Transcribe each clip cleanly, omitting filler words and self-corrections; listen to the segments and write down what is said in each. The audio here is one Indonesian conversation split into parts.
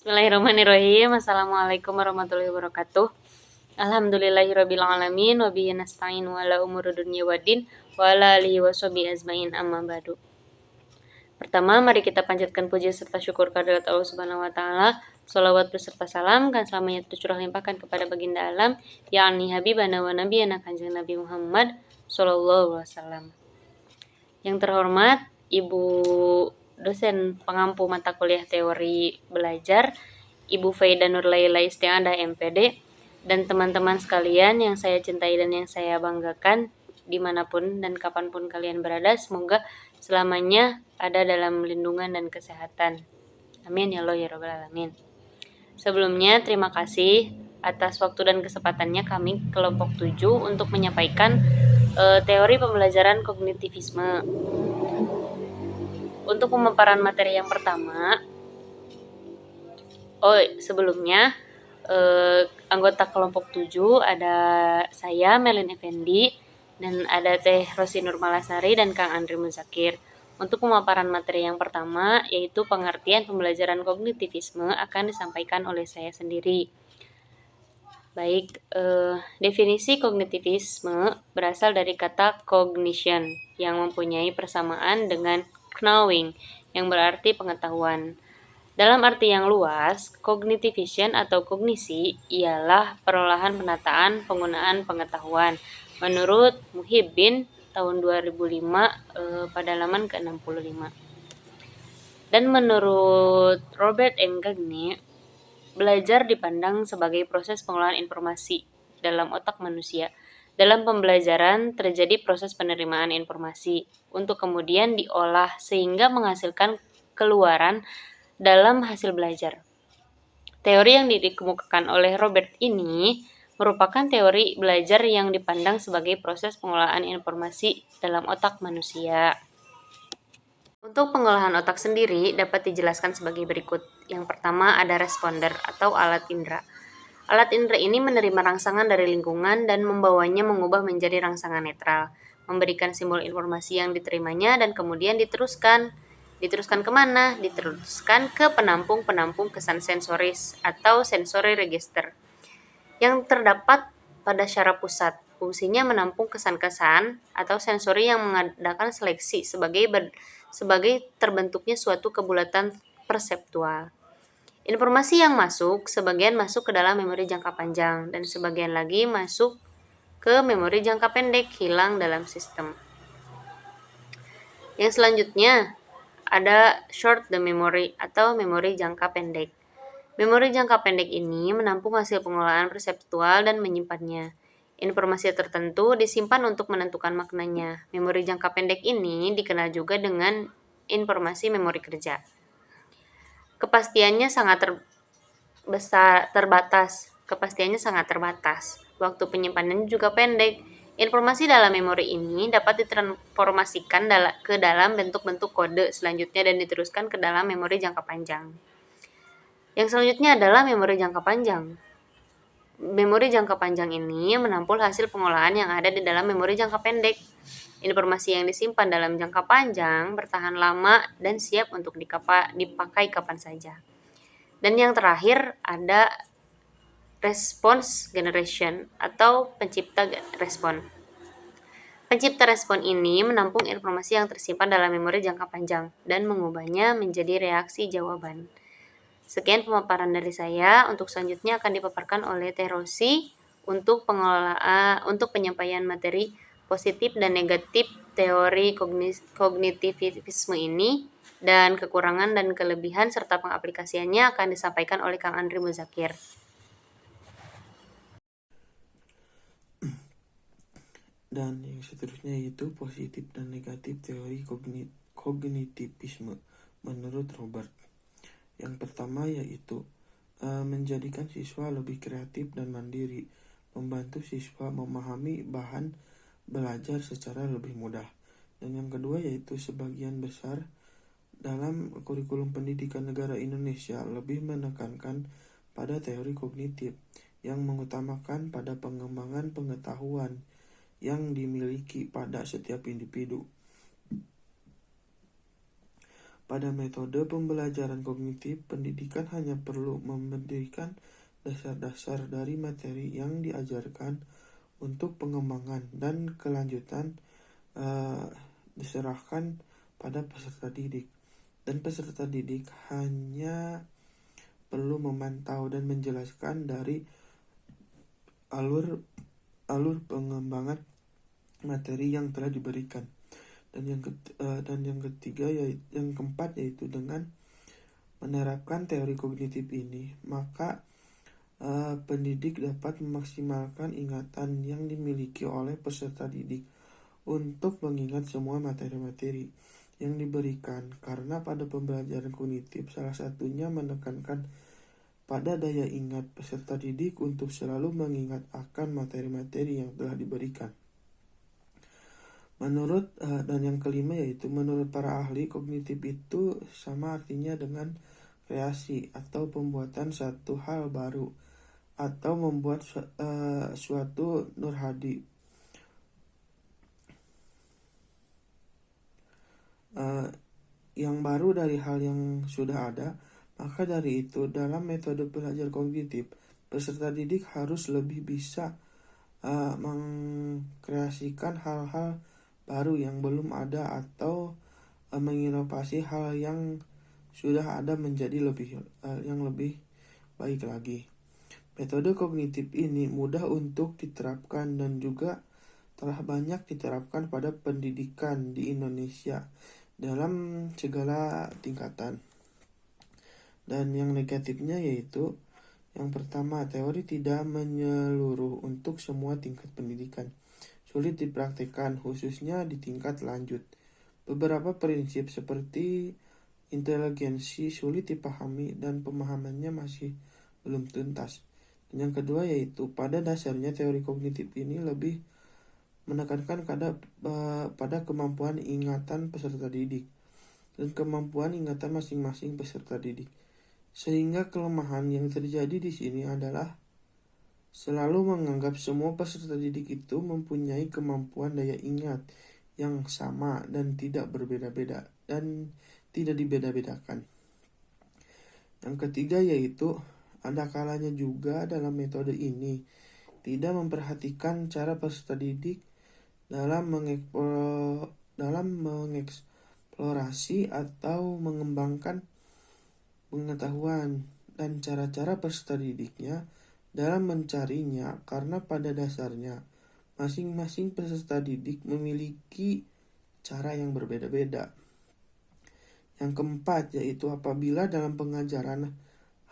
Bismillahirrahmanirrahim. Assalamualaikum warahmatullahi wabarakatuh. Alhamdulillahirabbil alamin wa bihi nasta'in wa ala umuri dunya waddin wa ala alihi washabihi ajmain amma ba'du. Pertama, mari kita panjatkan puji serta syukur kehadirat Allah Subhanahu wa taala. Shalawat beserta salam kan selamanya tercurah limpahkan kepada baginda alam yakni habibana wa nabiyana kanjeng Nabi Muhammad sallallahu alaihi wasallam. Yang terhormat Ibu dosen pengampu mata kuliah teori belajar, Ibu Faida Nurlaila Istiadah MPD, dan teman-teman sekalian yang saya cintai dan yang saya banggakan dimanapun dan kapanpun kalian berada, semoga selamanya ada dalam lindungan dan kesehatan. Amin ya Allah ya Rabbal Alamin. Sebelumnya terima kasih atas waktu dan kesempatannya kami kelompok 7 untuk menyampaikan teori pembelajaran kognitivisme. Untuk pemaparan materi yang pertama, sebelumnya anggota kelompok 7 ada saya Melin Effendi dan ada Teh Rosi Nurmalasari dan Kang Andri Muzakir. Untuk pemaparan materi yang pertama yaitu pengertian pembelajaran kognitivisme akan disampaikan oleh saya sendiri. Baik, definisi kognitivisme berasal dari kata cognition yang mempunyai persamaan dengan knowing yang berarti pengetahuan. Dalam arti yang luas, cognitivism atau kognisi ialah perolahan penataan penggunaan pengetahuan. Menurut Muhibbin tahun 2005 pada halaman ke-65. Dan menurut Robert M. Gagne, belajar dipandang sebagai proses pengolahan informasi dalam otak manusia. Dalam pembelajaran terjadi proses penerimaan informasi untuk kemudian diolah sehingga menghasilkan keluaran dalam hasil belajar. Teori yang dikemukakan oleh Robert ini merupakan teori belajar yang dipandang sebagai proses pengolahan informasi dalam otak manusia. Untuk pengolahan otak sendiri dapat dijelaskan sebagai berikut. Yang pertama ada responder atau alat indera. Alat indera ini menerima rangsangan dari lingkungan dan membawanya mengubah menjadi rangsangan netral, memberikan simbol informasi yang diterimanya dan kemudian diteruskan. Diteruskan kemana? Diteruskan ke penampung-penampung kesan sensoris atau sensory register yang terdapat pada syaraf pusat. Fungsinya menampung kesan-kesan atau sensori yang mengadakan seleksi sebagai terbentuknya suatu kebulatan perseptual. Informasi yang masuk, sebagian masuk ke dalam memori jangka panjang dan sebagian lagi masuk ke memori jangka pendek, hilang dalam sistem. Yang selanjutnya ada short the memory atau memori jangka pendek. Memori jangka pendek ini menampung hasil pengolahan perseptual dan menyimpannya. Informasi tertentu disimpan untuk menentukan maknanya. Memori jangka pendek ini dikenal juga dengan informasi memori kerja. Kepastiannya sangat terbatas. Waktu penyimpanan juga pendek. Informasi dalam memori ini dapat ditransformasikan ke dalam bentuk-bentuk kode selanjutnya dan diteruskan ke dalam memori jangka panjang. Yang selanjutnya adalah memori jangka panjang. Memori jangka panjang ini menampung hasil pengolahan yang ada di dalam memori jangka pendek. Informasi yang disimpan dalam jangka panjang bertahan lama dan siap untuk dipakai kapan saja. Dan yang terakhir ada response generation atau pencipta respon. Pencipta respon ini menampung informasi yang tersimpan dalam memori jangka panjang dan mengubahnya menjadi reaksi jawaban. Sekian pemaparan dari saya. Untuk selanjutnya akan dipaparkan oleh Teh Rosi untuk penyampaian materi positif dan negatif teori kognitivisme ini dan kekurangan dan kelebihan serta pengaplikasiannya akan disampaikan oleh Kang Andri Muzakir. Dan yang seterusnya yaitu positif dan negatif teori kognitivisme menurut Robert. Yang pertama yaitu menjadikan siswa lebih kreatif dan mandiri, membantu siswa memahami bahan belajar secara lebih mudah. Dan yang kedua yaitu sebagian besar dalam kurikulum pendidikan negara Indonesia lebih menekankan pada teori kognitif yang mengutamakan pada pengembangan pengetahuan yang dimiliki pada setiap individu. Pada metode pembelajaran kognitif, pendidikan hanya perlu memberikan dasar-dasar dari materi yang diajarkan untuk pengembangan dan kelanjutan diserahkan pada peserta didik. Dan peserta didik hanya perlu memantau dan menjelaskan dari alur pengembangan materi yang telah diberikan. Dan yang ketiga yang keempat yaitu dengan menerapkan teori kognitif ini, maka pendidik dapat memaksimalkan ingatan yang dimiliki oleh peserta didik untuk mengingat semua materi-materi yang diberikan, karena pada pembelajaran kognitif salah satunya menekankan pada daya ingat peserta didik untuk selalu mengingat akan materi-materi yang telah diberikan. Dan yang kelima yaitu menurut para ahli, kognitif itu sama artinya dengan kreasi atau pembuatan satu hal baru atau membuat suatu nurhadi yang baru dari hal yang sudah ada. Maka dari itu, dalam metode belajar kognitif, peserta didik harus lebih bisa mengkreasikan hal-hal baru yang belum ada atau menginovasi hal yang sudah ada menjadi lebih baik lagi. Metode kognitif ini mudah untuk diterapkan dan juga telah banyak diterapkan pada pendidikan di Indonesia dalam segala tingkatan. Dan yang negatifnya yaitu yang pertama, teori tidak menyeluruh untuk semua tingkat pendidikan. Sulit dipraktikkan, khususnya di tingkat lanjut. Beberapa prinsip seperti inteligensi sulit dipahami dan pemahamannya masih belum tuntas. Dan yang kedua yaitu pada dasarnya teori kognitif ini lebih menekankan pada kemampuan ingatan peserta didik dan kemampuan ingatan masing-masing peserta didik. Sehingga kelemahan yang terjadi di sini adalah selalu menganggap semua peserta didik itu mempunyai kemampuan daya ingat yang sama dan tidak berbeda-beda dan tidak dibeda-bedakan. Yang ketiga yaitu ada kalanya juga dalam metode ini tidak memperhatikan cara peserta didik dalam mengeksplorasi atau mengembangkan pengetahuan dan cara-cara peserta didiknya dalam mencarinya, karena pada dasarnya masing-masing peserta didik memiliki cara yang berbeda-beda. Yang keempat yaitu apabila dalam pengajaran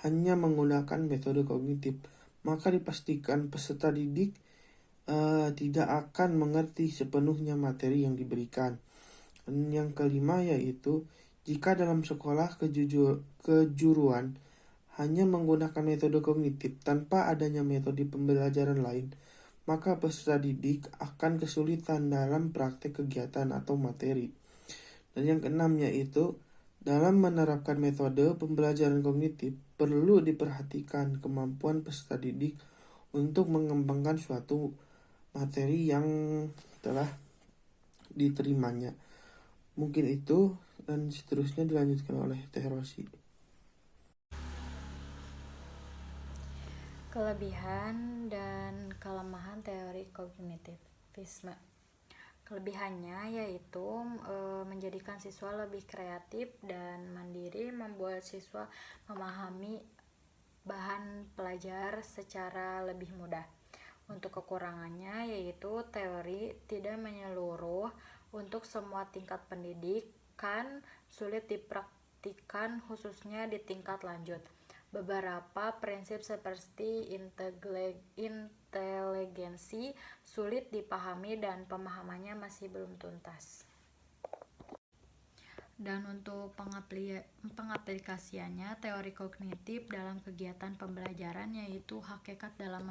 hanya menggunakan metode kognitif, maka dipastikan peserta didik tidak akan mengerti sepenuhnya materi yang diberikan. Dan yang kelima yaitu jika dalam sekolah kejuruan hanya menggunakan metode kognitif tanpa adanya metode pembelajaran lain, maka peserta didik akan kesulitan dalam praktek kegiatan atau materi. Dan yang keenam yaitu dalam menerapkan metode pembelajaran kognitif perlu diperhatikan kemampuan peserta didik untuk mengembangkan suatu materi yang telah diterimanya. Mungkin itu, dan seterusnya dilanjutkan oleh Teh Rosi. Kelebihan dan kelemahan teori kognitivisme. Kelebihannya yaitu menjadikan siswa lebih kreatif dan mandiri, membuat siswa memahami bahan pelajar secara lebih mudah. Untuk kekurangannya yaitu teori tidak menyeluruh untuk semua tingkat pendidikan, sulit dipraktikkan khususnya di tingkat lanjut. Beberapa prinsip seperti inteligensi sulit dipahami dan pemahamannya masih belum tuntas. Dan untuk pengaplikasiannya, teori kognitif dalam kegiatan pembelajaran yaitu hakikat dalam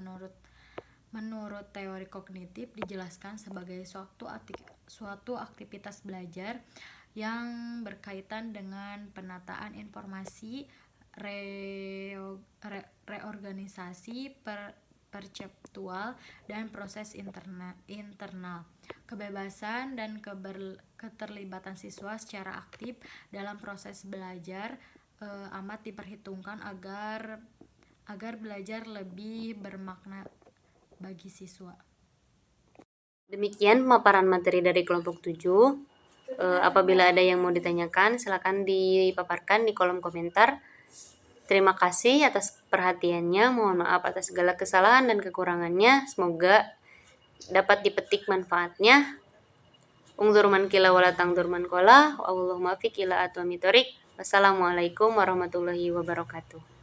menurut teori kognitif dijelaskan sebagai suatu aktivitas belajar yang berkaitan dengan penataan informasi, reorganisasi, perceptual dan proses internal. Kebebasan dan keterlibatan siswa secara aktif dalam proses belajar amat diperhitungkan agar belajar lebih bermakna bagi siswa. Demikian pemaparan materi dari kelompok 7. Apabila ada yang mau ditanyakan, silakan dipaparkan di kolom komentar. Terima kasih atas perhatiannya. Mohon maaf atas segala kesalahan dan kekurangannya. Semoga dapat dipetik manfaatnya. Ungdur man kila wala tangdur man kola. Allahumma fiq ila atwa mitorik. Wassalamualaikum warahmatullahi wabarakatuh.